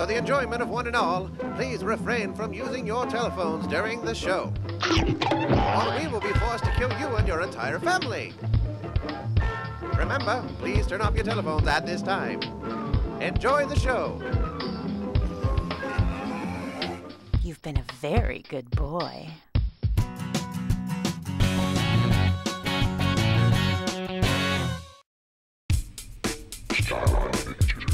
For the enjoyment of one and all, please refrain from using your telephones during the show, or we will be forced to kill you and your entire family. Remember, please turn off your telephones at this time. Enjoy the show. You've been a very good boy. Skyline Pictures.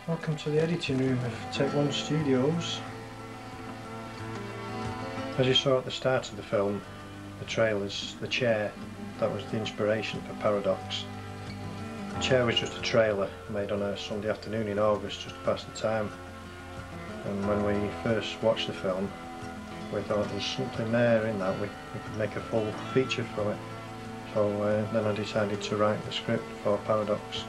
Welcome to the editing room of Take One Studios. As you saw at the start of the film, the trailers, the chair, that was the inspiration for Paradox. The chair was just a trailer made on a Sunday afternoon in August just to pass the time. And when we first watched the film, we thought there was something there in that, we could make a full feature from it. So then I decided to write the script for Paradox.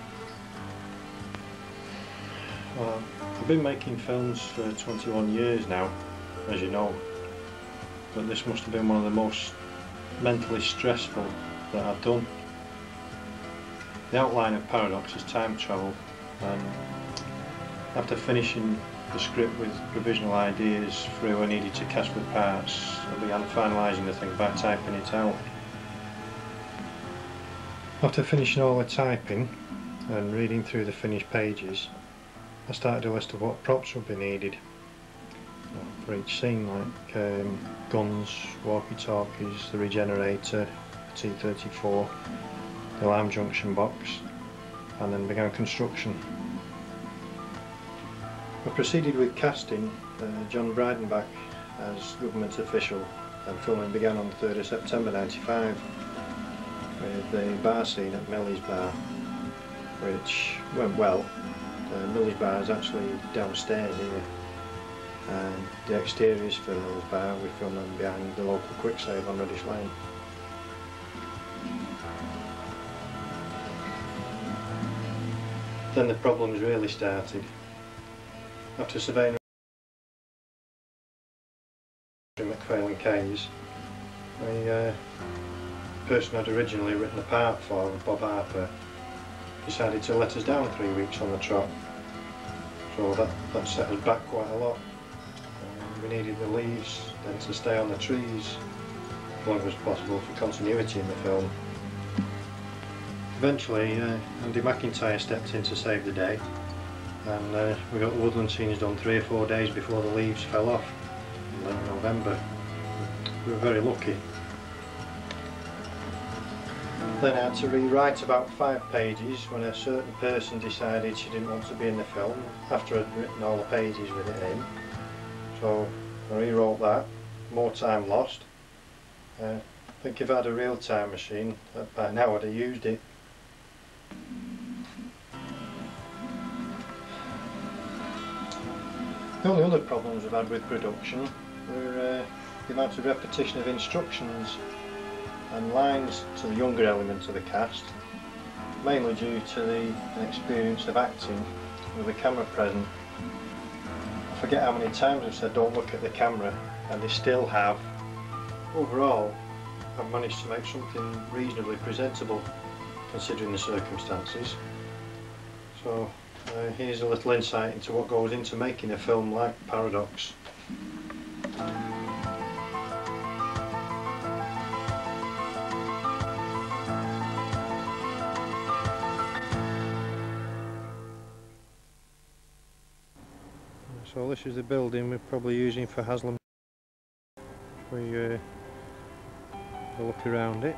Well, I've been making films for 21 years now, as you know, but this must have been one of the most mentally stressful that I've done. The outline of Paradox is time travel, and after finishing the script with provisional ideas for who I needed to cast with parts, I began finalising the thing by typing it out. After finishing all the typing and reading through the finished pages, I started a list of what props would be needed for each scene, like guns, walkie-talkies, the regenerator, the T-34, the alarm junction box, and then began construction. I proceeded with casting John Breidenbach as government official, and filming began on the 3rd of September 95 with the bar scene at Millie's Bar, which went well. Millie's Bar is actually downstairs here, and the exteriors for Millie's Bar we filmed them behind the local quick save on Reddish Lane. Then the problems really started. After surveying McPhail Cays, the person I'd originally written the part for, Bob Harper, decided to let us down 3 weeks on the trot, so that set us back quite a lot. We needed the leaves then to stay on the trees as long as possible for continuity in the film. Eventually Andy McIntyre stepped in to save the day, and we got the woodland scenes done 3 or 4 days before the leaves fell off in late November. We were very lucky. Then I had to rewrite about 5 pages when a certain person decided she didn't want to be in the film after I'd written all the pages with it in. So I rewrote that, more time lost. I think if I had a real time machine, by now I'd have used it. The only other problems I've had with production were the amount of repetition of instructions and lines to the younger elements of the cast, mainly due to the experience of acting with the camera present. I forget how many times I've said don't look at the camera, and they still have. Overall, I've managed to make something reasonably presentable considering the circumstances. So here's a little insight into what goes into making a film like Paradox. So this is the building we're probably using for Haslam. We have a look around it.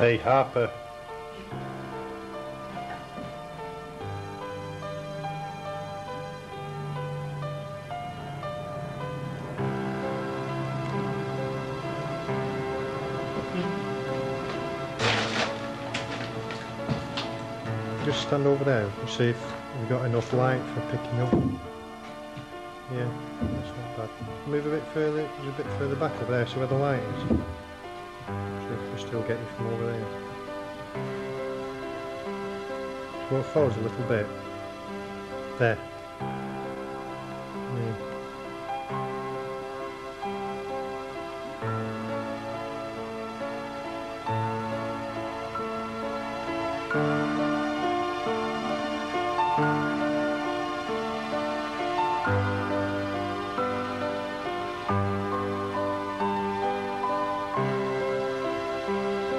Hey, Harper. Just stand over there and see if we've got enough light for picking up. Yeah, that's not bad. Move a bit further, a bit further back over there, so where the light is. See if we're still getting from over there. Go forward a little bit. There. Yeah.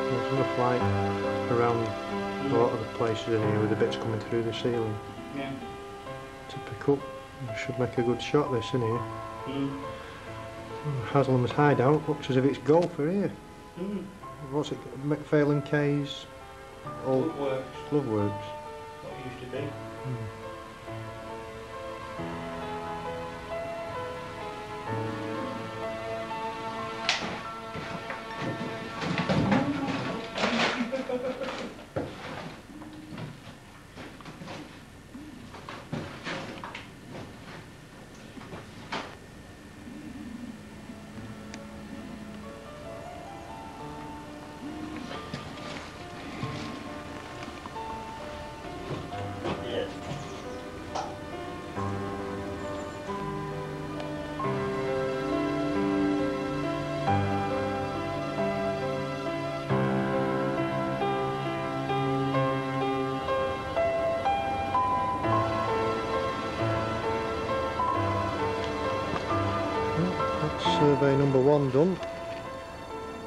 There's enough light around a lot of the places in here with the bits coming through the ceiling. Yeah. To pick up. We should make a good shot this in here. Mm. Haslam's hideout looks as if it's golfer here. Mm. What's it? McPhail & K's old Glove Works. Glove Works. What it used to be. Survey number 1 done.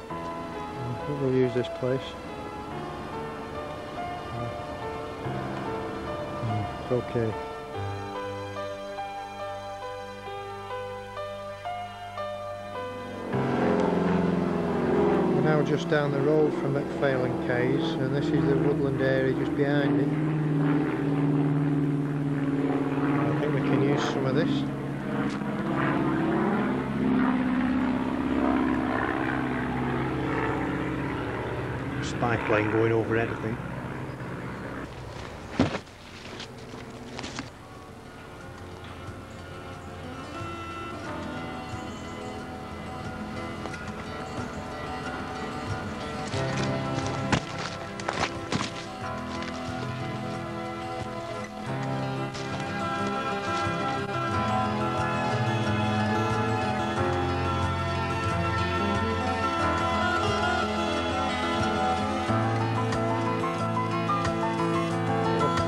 I think we'll use this place. It's okay. We're now just down the road from McPhail & K's, and this is the woodland area just behind it. I think we can use some of this. Spy plane going overhead, I think.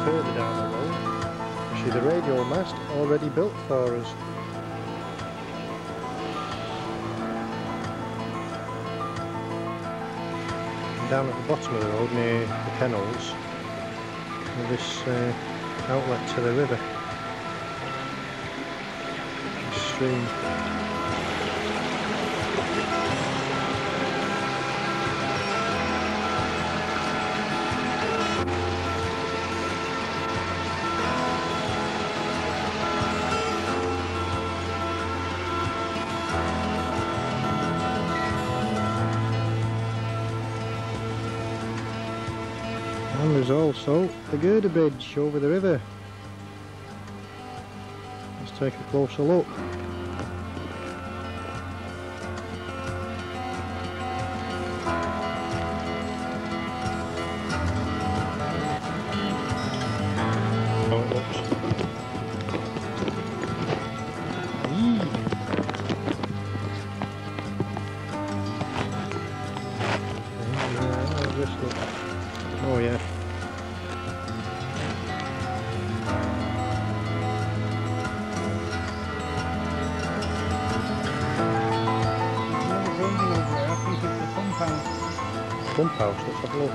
Further down the road, you see the radio mast already built for us. And down at the bottom of the road near the kennels, this outlet to the river, stream. And there's also the girder bridge over the river. Let's take a closer look. How it looks. Oh yeah. Pump house, let's have a look.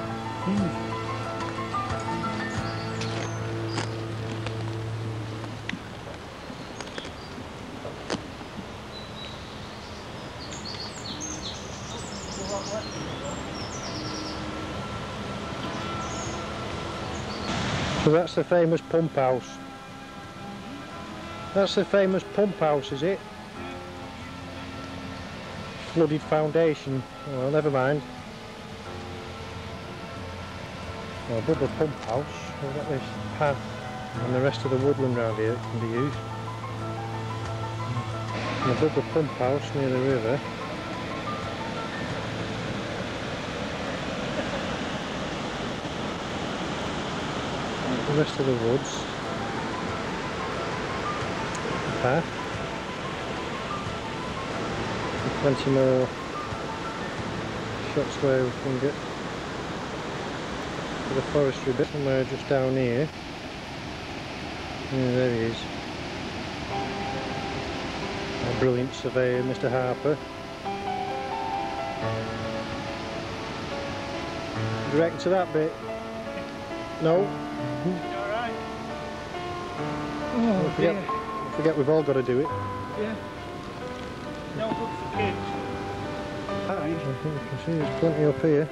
So that's the famous pump house. That's the famous pump house, is it? Flooded foundation. Oh, well, never mind. Well, above the pump house, we've got this path and the rest of the woodland around here that can be used. And above the pump house near the river, the rest of the woods, the path, and plenty more shots where we can get to the forestry bit, somewhere just down here. Yeah, there he is. Our brilliant surveyor, Mr. Harper. Direct to that bit. No. Alright. Don't forget we've all got to do it. Yeah. No good for kids. I think you can see there's plenty up here.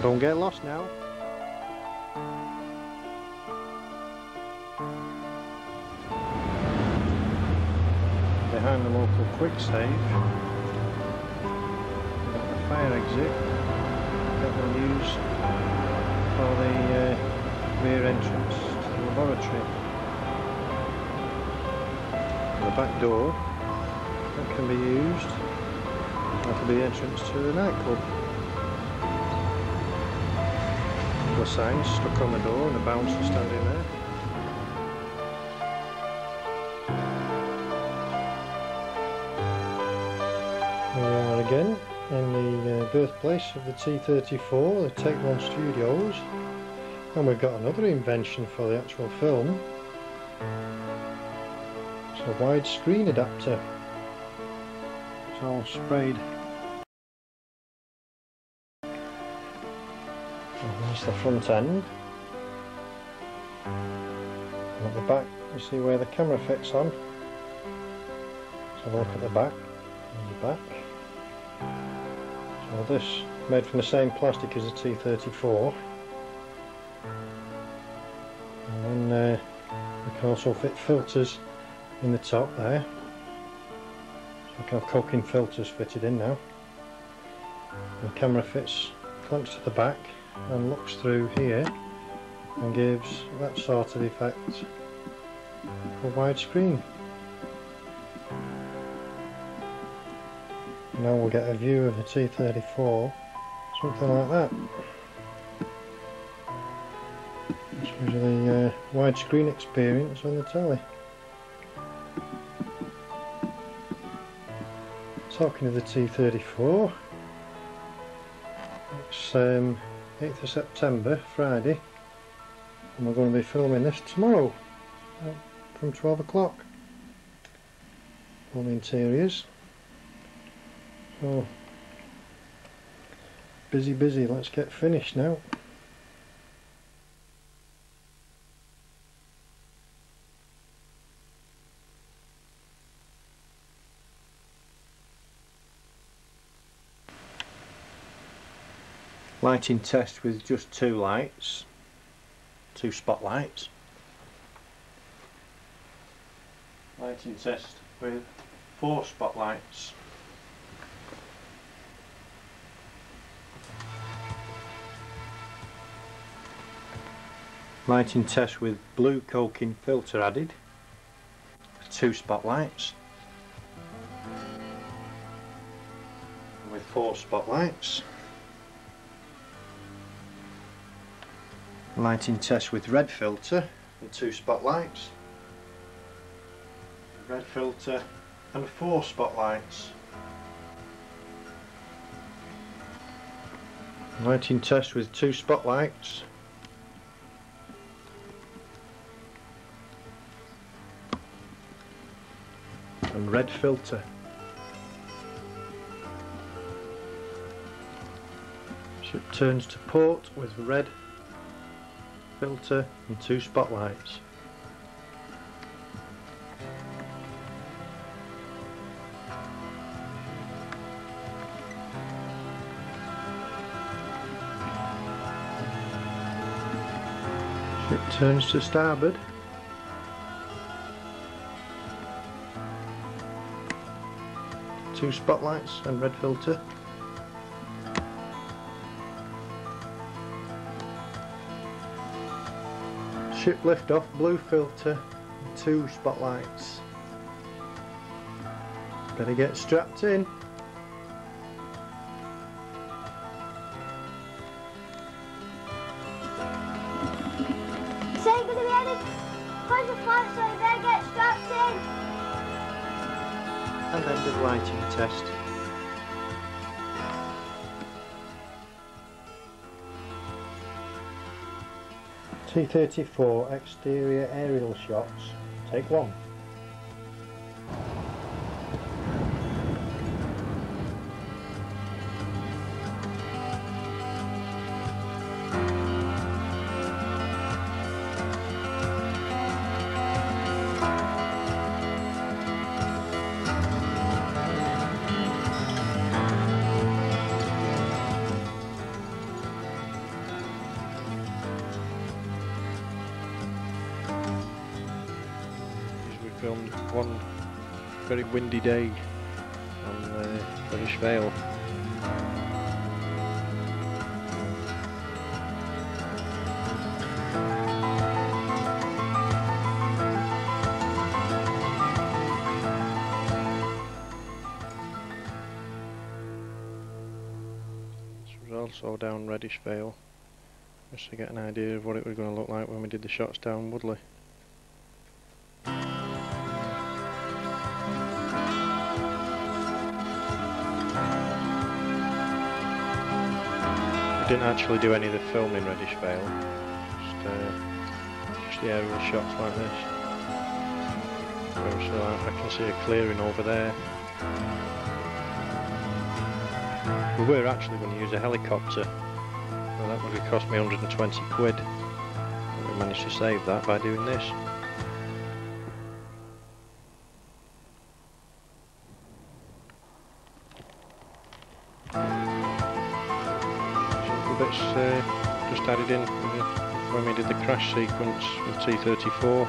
Don't get lost now. Behind the local quick save, we've got the fire exit that we'll use for the rear entrance to the laboratory. The back door that can be used, that'll be the entrance to the nightclub. The signs stuck on the door and a bouncer standing there. Here we are again in the birthplace of the T-34, the Take One Studios, and we've got another invention for the actual film. It's a widescreen adapter. It's all sprayed. That's the front end, and at the back you see where the camera fits on. Let's have a look at the back. And the back. So this made from the same plastic as the T-34, and then we can also fit filters in the top there. So we can have coking filters fitted in now. And the camera fits, clamps to the back and looks through here and gives that sort of effect for widescreen. Now we'll get a view of the T-34, something like that. This was the widescreen experience on the telly. Talking of the T-34, it's 8th of September, Friday, and we're going to be filming this tomorrow from 12 o'clock. All the interiors. So, busy, let's get finished now. Lighting test with just two lights, two spotlights. Lighting test with 4 spotlights. Lighting test with blue coking filter added, 2 spotlights. With 4 spotlights. Lighting test with red filter and 2 spotlights. Red filter and 4 spotlights. Lighting test with 2 spotlights. And red filter. Ship turns to port with red filter and 2 spotlights. Turns to starboard. Two spotlights and red filter. Ship lift off, blue filter, two spotlights. Better get strapped in. So you're going to be headed towards the flight, so you better get strapped in. And end of lighting test. T-34 exterior aerial shots. Take one. Filmed one very windy day on British Vale. This was also down Reddish Vale, just to get an idea of what it was going to look like when we did the shots down Woodley. Didn't actually do any of the film in Reddish Vale, just the aerial shots like this. So I can see a clearing over there. We were actually going to use a helicopter, well, that would have cost me 120 quid. We managed to save that by doing this. Bits just added in when we did the crash sequence with T-34.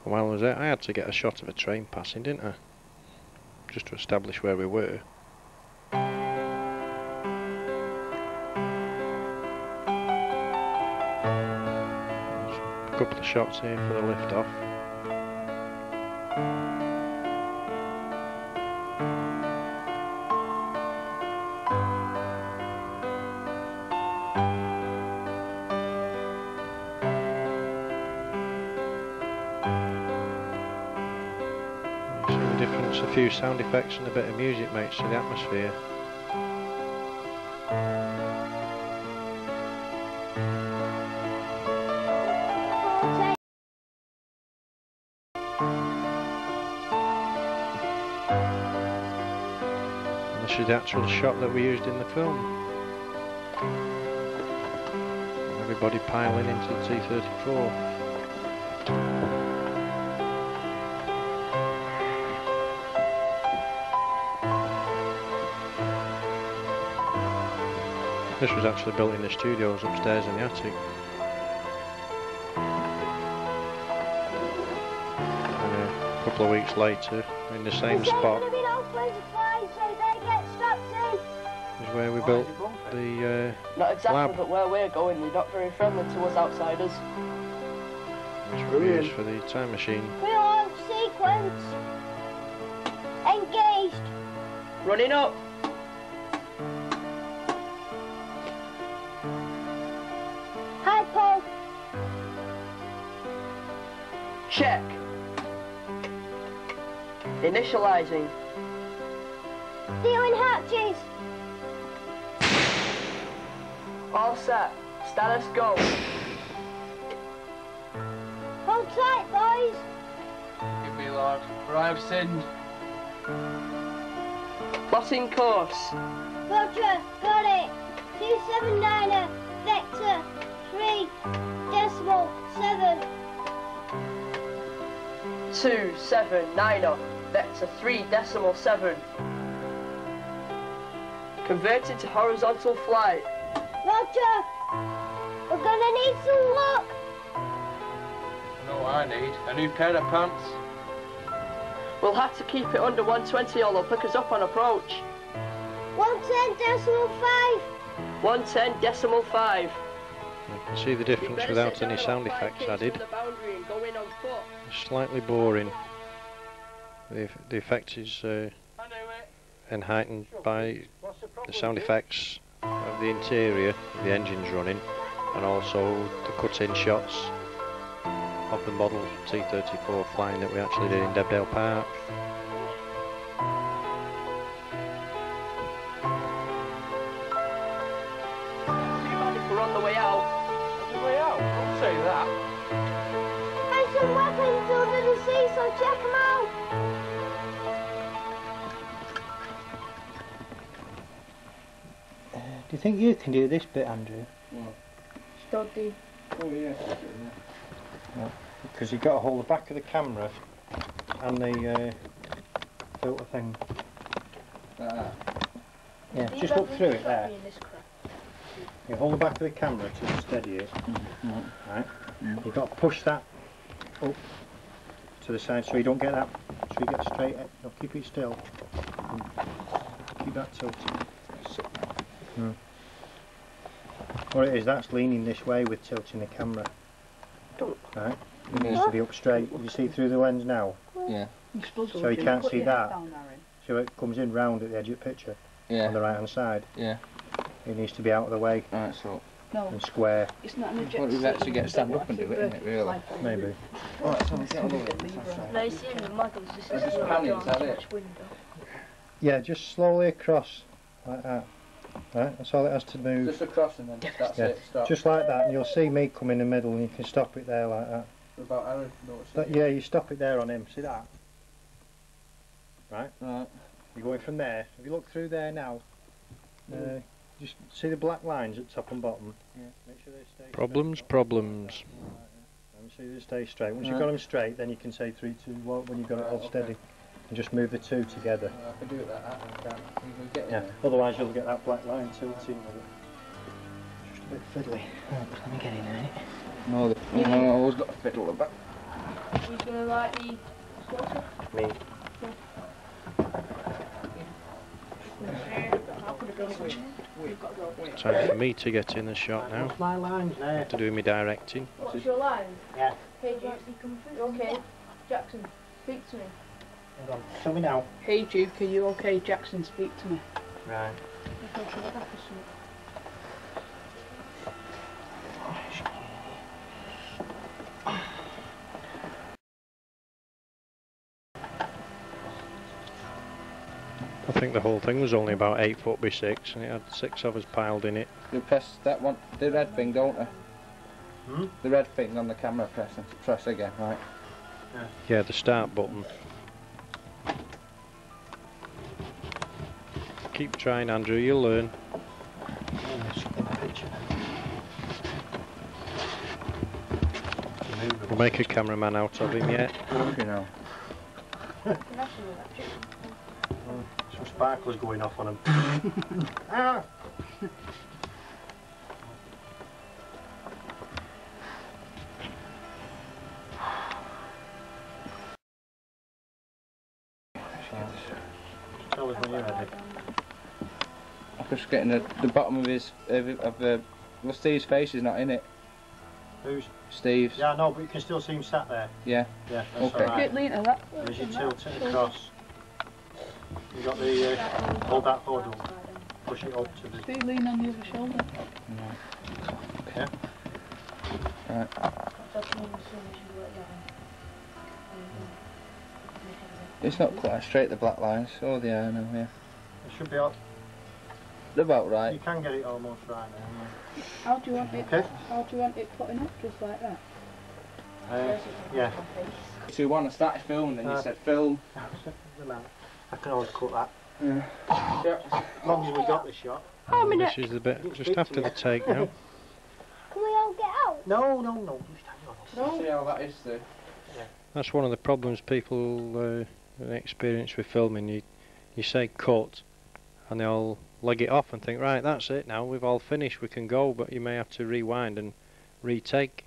While I was there, I had to get a shot of a train passing, didn't I? Just to establish where we were. A couple of shots here for the lift off. A few sound effects and a bit of music makes to the atmosphere. And this is the actual shot that we used in the film. Everybody piling into the T-34. This was actually built in the studios upstairs in the attic. And a couple of weeks later, in the same spot, is where we built the Not exactly, lab. but where we're going, you're not very friendly to us outsiders. Which we use for the time machine. Real sequence. Engaged. Running up. Hypo. Check. Initializing. Stealing hatches. All set. Status go. Hold tight, boys. Give me, Lord, for I have sinned. Plotting course. Roger, got it. 279er, vector 3.7. 279er, vector 3.7. Converted to horizontal flight. Roger, we're gonna need some luck. I know what I need. A new pair of pants. We'll have to keep it under 120 or they'll pick us up on approach. 110.5. 110.5. You can see the difference without any sound effects added. Slightly boring. The effect is heightened by the sound effects of the interior, the engine's running, and also the cut-in shots of the model T-34 flying that we actually did in Debdale Park. We're on the way out. On the way out? Don't say that. There's some weapons under the sea, so check them out. Do you think you can do this bit, Andrew? Study. Oh yeah. Because you've got to hold the back of the camera and the filter thing. Yeah, just look through it there. You hold the back of the camera to steady it. Right. You've got to push that up to the side so you don't get that. So you get straight. No, keep it still. Keep that tilted. What it is, that's leaning this way with tilting the camera. Right. It needs to be up straight. You see through the lens now? Yeah. So you can't see that. So it comes in round at the edge of the picture. Yeah. On the right hand side. Yeah. It needs to be out of the way. Right, so. And square. It's not an eject. Well, we've actually got to stand up and do it, isn't it, really? Maybe. Right, so we'll get all No, you see in the models, this is Just your panning, is that John it? Switch window. Yeah, just slowly across. Like that. Right, that's all it has to move. Just across and then that's Yeah, it, stop. just like that, and you'll see me come in the middle and you can stop it there like that. About Aaron, Yeah, you stop it there on him, see that? Right? Right. You're going from there. If you look through there now, just see the black lines at top and bottom? Yeah. Make sure they stay Problems, straight. problems. Make sure they stay straight. Once you've got them straight, then you can say 3, 2, 1 when you've got it all steady. And just move the two together. I can do it like that, I can't. We can get Yeah, otherwise you'll get that black line tilting with it. Just a bit fiddly. Let me get in a minute. No, I always got a fiddle about. Who's gonna like the slaughter? Me. Time for me to get in the shot now. What's my lines there? To do my directing. What's your line? Yeah. Hey Jackson, okay. Jackson, speak to me. Hang on, tell me now. Hey Duke, are you okay? Jackson, speak to me. Right. I think the whole thing was only about 8 foot by 6 and it had 6 of us piled in it. You press that one, the red thing, don't you? Hmm? The red thing on the camera, press again, right? Yeah, the start button. Keep trying, Andrew, you'll learn. We'll make a cameraman out of him yet. You know. Some sparklers going off on him. Ah! Tell us when you're ready. I'm just getting the bottom of his, well, Steve's face is not in it. Who's? Steve's. Yeah, no, but you can still see him sat there. Yeah. Yeah, that's Okay. alright. Lean to that. And as you tilt it across, you got the, hold that hood up, push it up to the... Steve, lean on the other shoulder. Yeah. Right. It's not quite straight, the black lines. Oh, they are now, yeah. It should be up. They're about right. You can get it almost right now. How do you want it? Okay. How do you want it putting up? Just like that. Yeah. So when I started filming, then you said film. I can always cut that. Yeah. As long as we got the shot. This is the bit just after the take now. Can we all get out? No, no, no. You stand on it. See how that is, though. That's one of the problems people experience with filming. You say cut and they all leg it off and think, right, that's it now, we've all finished, we can go, but you may have to rewind and retake.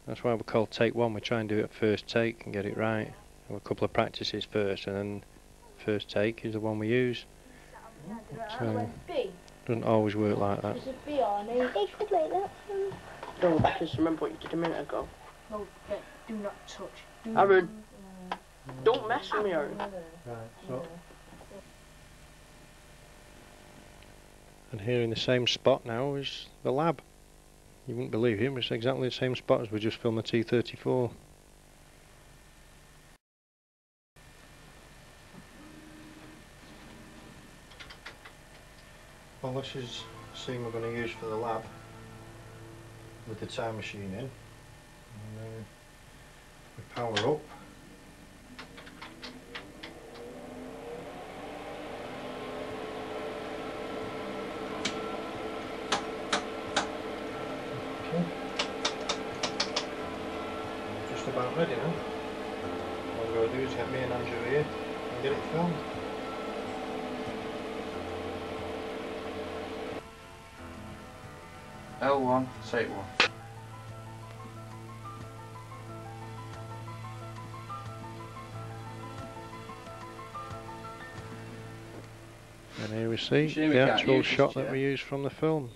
That's why we call take one. We try and do it at first take and get it right. Have a couple of practices first, and then first take is the one we use. Doesn't always work like that. Don't just remember what you did a minute ago. No, do not touch. Aaron, don't mess with me, Aaron. Right, so And here in the same spot now is the lab. You wouldn't believe it, it's exactly the same spot as we just filmed the T-34. well, this is the scene we're going to use for the lab with the time machine in. And, we power up. Okay. Just about ready now. All we're going to do is get me and Andrew here and get it filmed. L1, take 1. And here we see Shame we the can't actual use this shot that chair. we used from the film.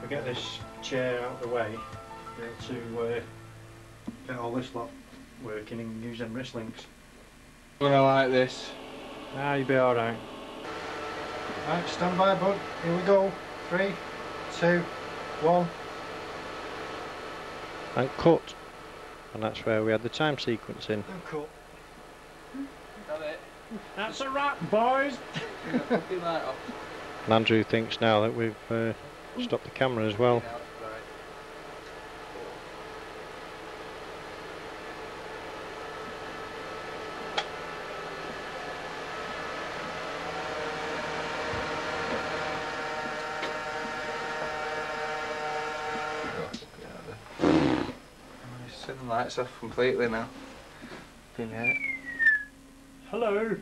We get this chair out of the way to get all this lot working and use them wrist links. I'm gonna like this. Ah, you'll be alright. Right, stand by, bud. Here we go. 3, 2, 1. And cut. And that's where we had the time sequence in. And cut. Got it. That's a wrap, boys. Fucking light off. And Andrew thinks now that we've stopped the camera as well. Turn the lights off completely now. Can you hear it? Hello.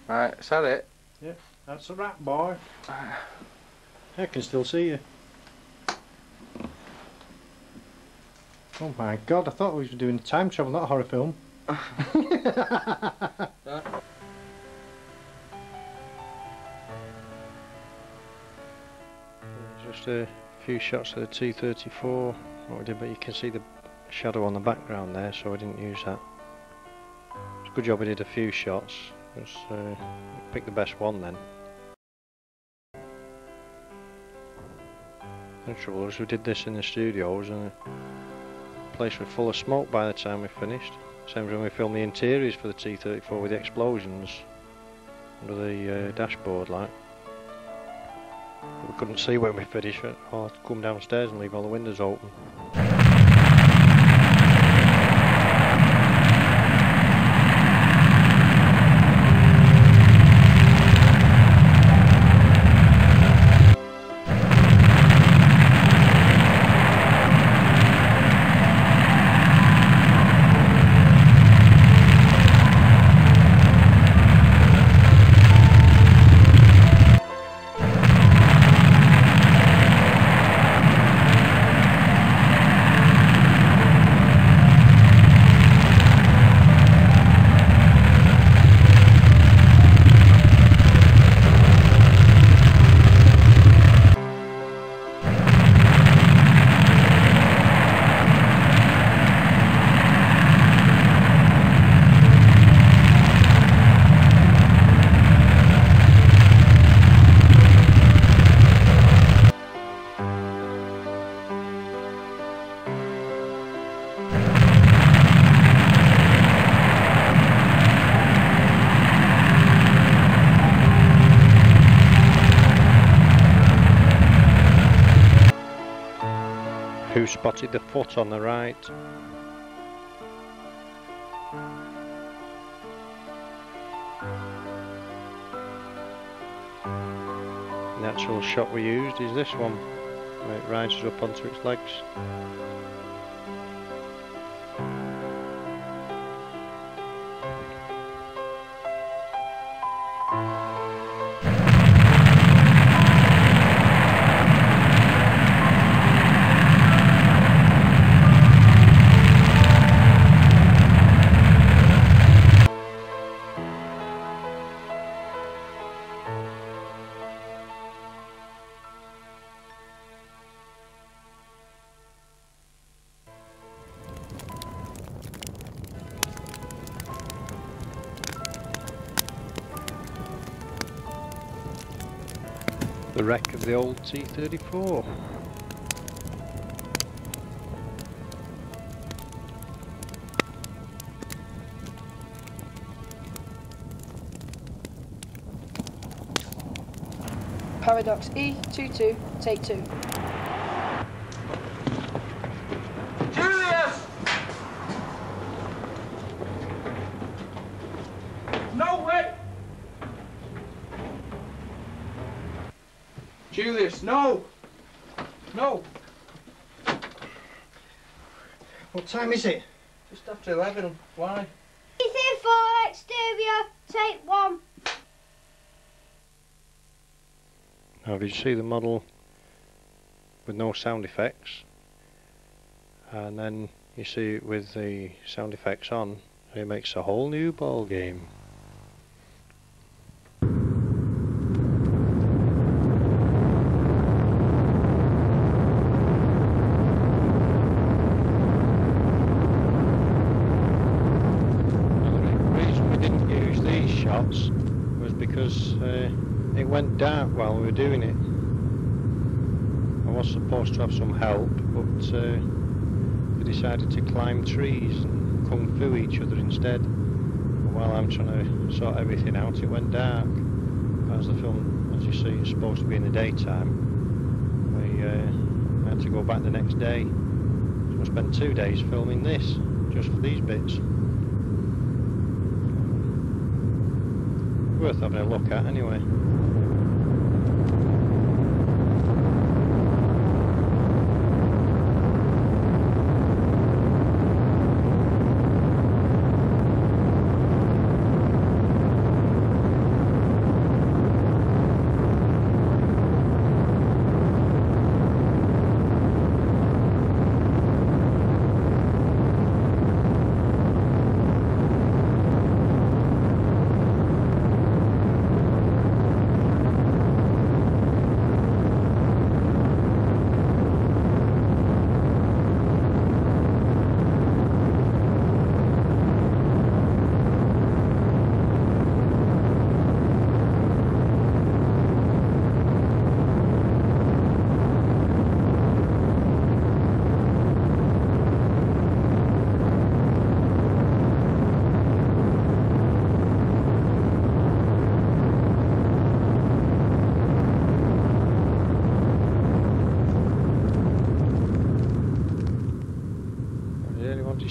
Right, is that it? Yeah, that's a wrap, boy. I can still see you. Oh my god, I thought we were doing time travel, not a horror film. Just a few shots of the T-34, what we did, but you can see the shadow on the background there, so I didn't use that. It's a good job we did a few shots. Let's pick the best one then. The trouble is we did this in the studios and the place was full of smoke by the time we finished. Same as when we filmed the interiors for the T-34 with the explosions under the dashboard like. We couldn't see when we finished it, or I'd come downstairs and leave all the windows open. Who spotted the foot on the right? The actual shot we used is this one, where it rises up onto its legs. the wreck of the old T-34. Paradox E22, take 2. Julius! No way! Julius, no! No! What time is it? Just after 11. Why? T34 exterior, take 1. Now if you see the model with no sound effects, and then you see it with the sound effects on, it makes a whole new ball game. Was because it went dark while we were doing it. I was supposed to have some help, but we decided to climb trees and kung fu each other instead. And while I'm trying to sort everything out, it went dark. As the film, as you see, is supposed to be in the daytime, we had to go back the next day. So I spent 2 days filming this, just for these bits. Worth having a look at anyway.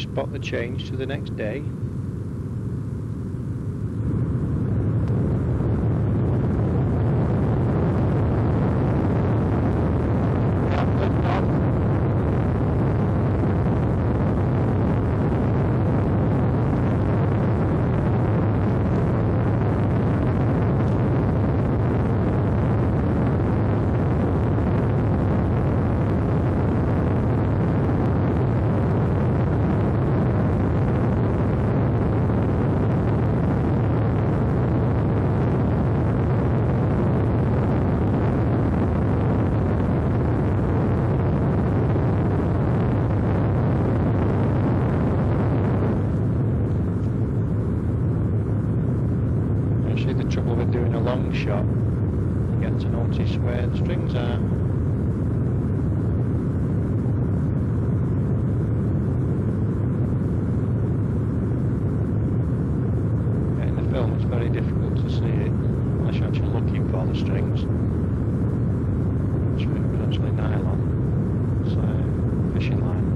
Spot the change to the next day. Trouble with doing a long shot, you get to notice where the strings are. Yeah, in the film it's very difficult to see it unless you're actually looking for the strings. It's actually nylon, it's a fishing line.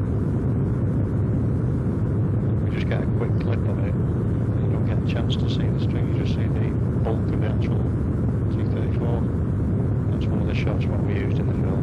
You just get a quick clip of it, you don't get a chance to see the string, you just see the bulk of the actual T-34. That's one of the shots what we used in the film.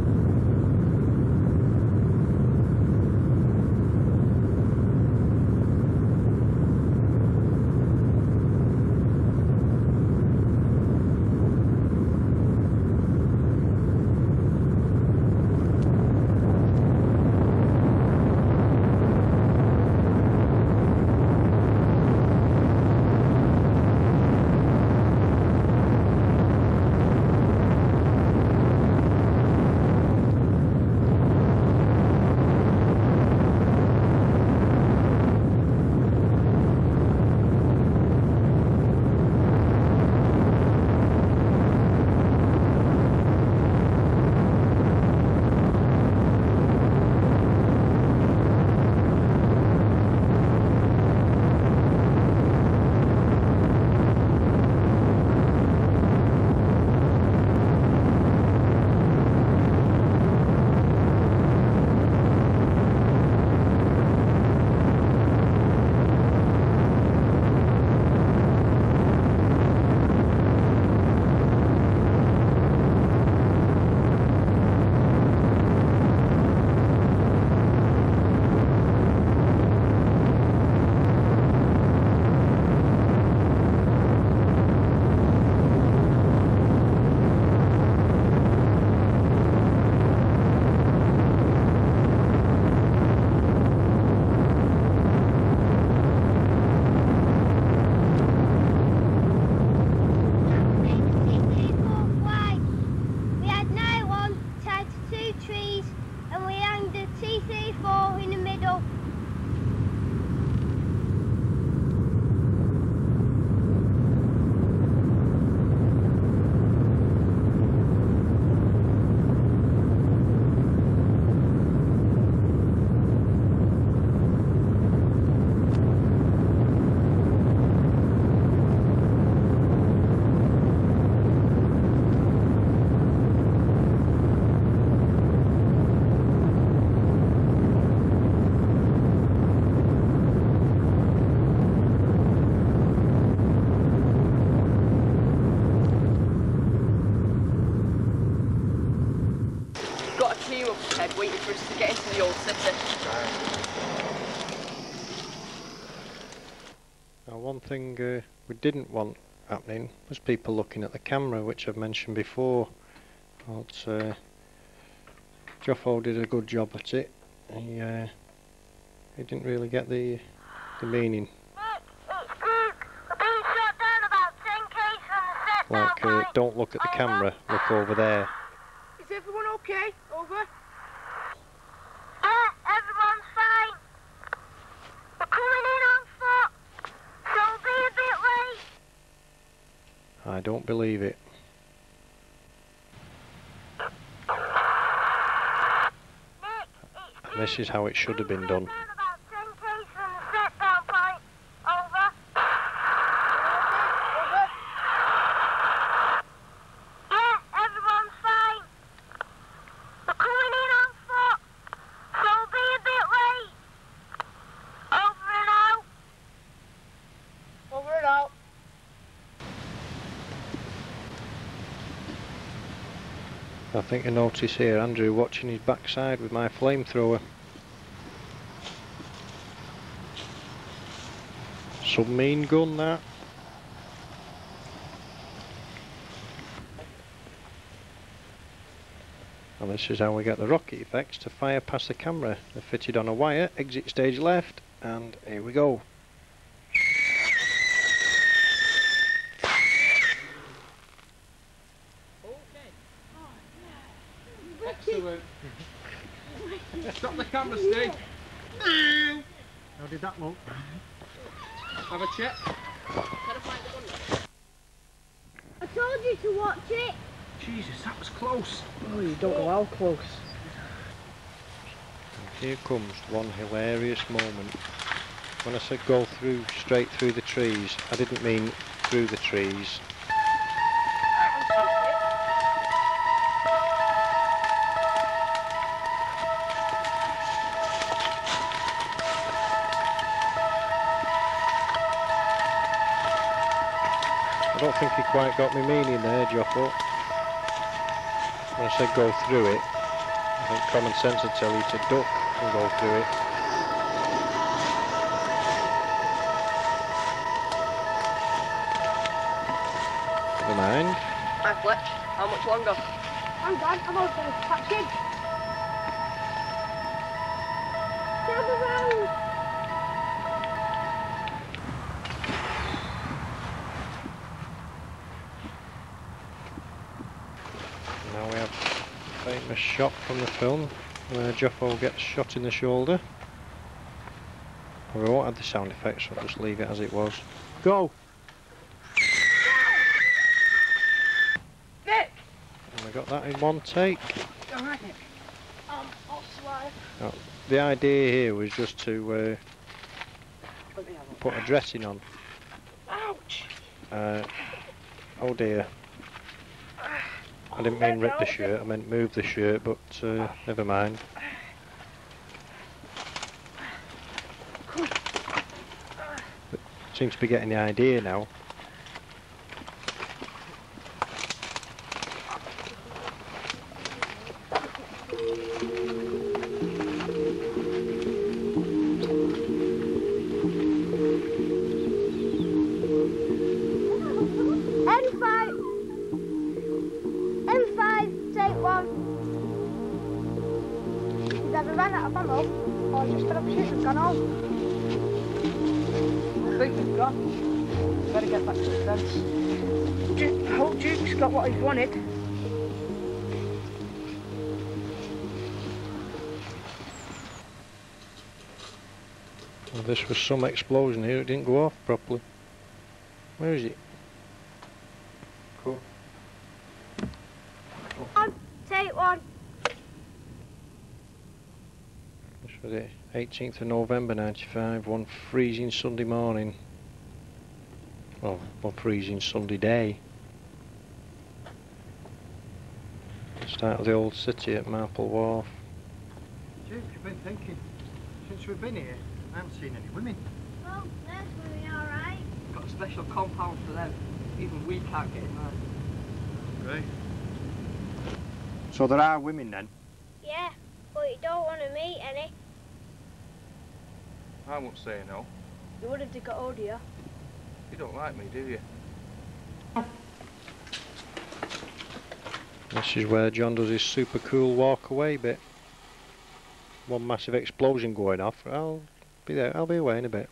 got a team up ahead waiting for us to get into the old city. Now, one thing we didn't want happening was people looking at the camera, which I've mentioned before. But Joffo did a good job at it. He didn't really get the meaning. Like, don't look at the camera, look over there. Is everyone okay? Over. Everyone's fine. We're coming in on foot. Don't be a bit late. I don't believe it. And this is how it should have been done. I think you notice here Andrew watching his backside with my flamethrower. Some mean gun, that. And this is how we get the rocket effects to fire past the camera. They're fitted on a wire, exit stage left, and here we go. Excellent. Stop the camera, Steve. How did that look? Have a check. I told you to watch it. Jesus, that was close. Oh, you don't know how close. And here comes one hilarious moment. When I said go through, straight through the trees, I didn't mean through the trees. I don't think he quite got me meaning there, Joffo. When I said go through it, I think common sense would tell you to duck and go through it. Never mind. Hi Fletch, how much longer? I'm done. I'm all finished patching. Gather round. Now we have a famous shot from the film where Joffo gets shot in the shoulder. We won't have the sound effects, so I'll just leave it as it was. Go! Nick! And we got that in one take. Alright, Nick. I'll slide. Now, the idea here was just to Let me have a put a dressing on. Ouch! Oh dear. I didn't mean rip the shirt, I meant move the shirt, but never mind. But seems to be getting the idea now. M5, take one. You've either ran out of ammo or just been up shooting and gone home. I think we've gone. Better get back to the fence. Hope Duke's got what he's wanted. Well, this was some explosion here, it didn't go off properly. Where is it? Cool. On, take one. This was it, 18th of November 95, one freezing Sunday morning. Well, one freezing Sunday day. Start of the old city at Marple Wharf. Duke, you've been thinking. Since we've been here, I haven't seen any women. Oh, that's going to be alright. Got a special compound for them. Even we can't get in there. Great. So there are women then? Yeah. Yeah, but you don't want to meet any. I won't say no. You would if they got hold of you. You don't like me, do you? This is where John does his super cool walk away bit. One massive explosion going off. I'll be there. I'll be away in a bit.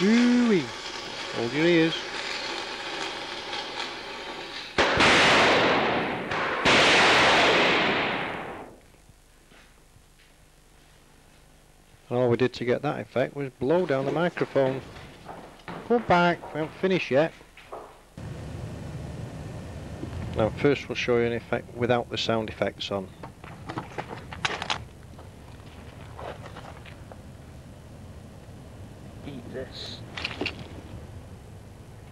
Ooh-wee. Hold your ears. And all we did to get that effect was blow down the microphone. Go back, we haven't finished yet. Now first we'll show you an effect without the sound effects on. Eat this.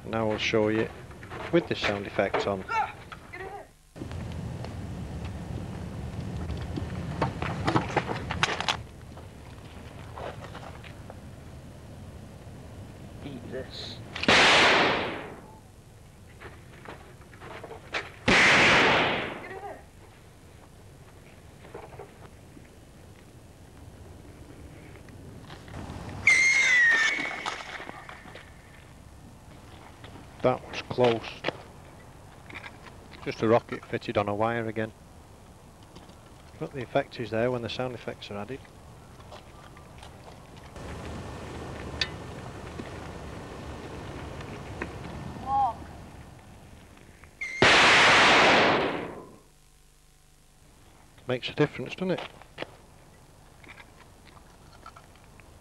Now we'll show you with the sound effects on. Eat this. That was close. Just a rocket fitted on a wire again. But the effect is there when the sound effects are added. Walk. Makes a difference, doesn't it?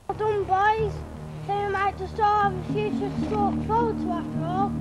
Well done, boys. Then we might just all have a future to look forward to after all.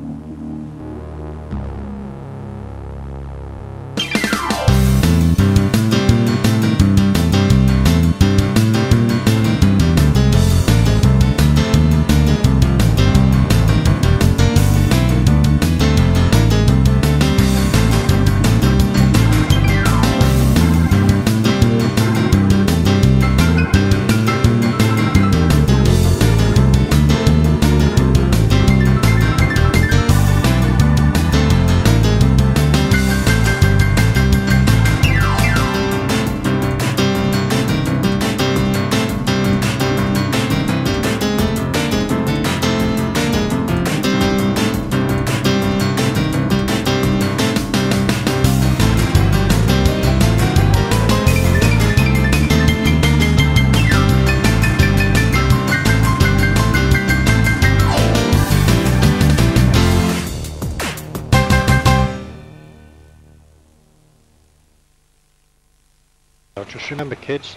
Now just remember kids,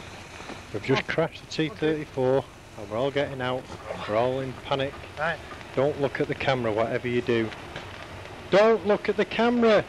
we've just crashed the T-34 and we're all getting out, we're all in panic. Right. Don't look at the camera whatever you do. Don't look at the camera!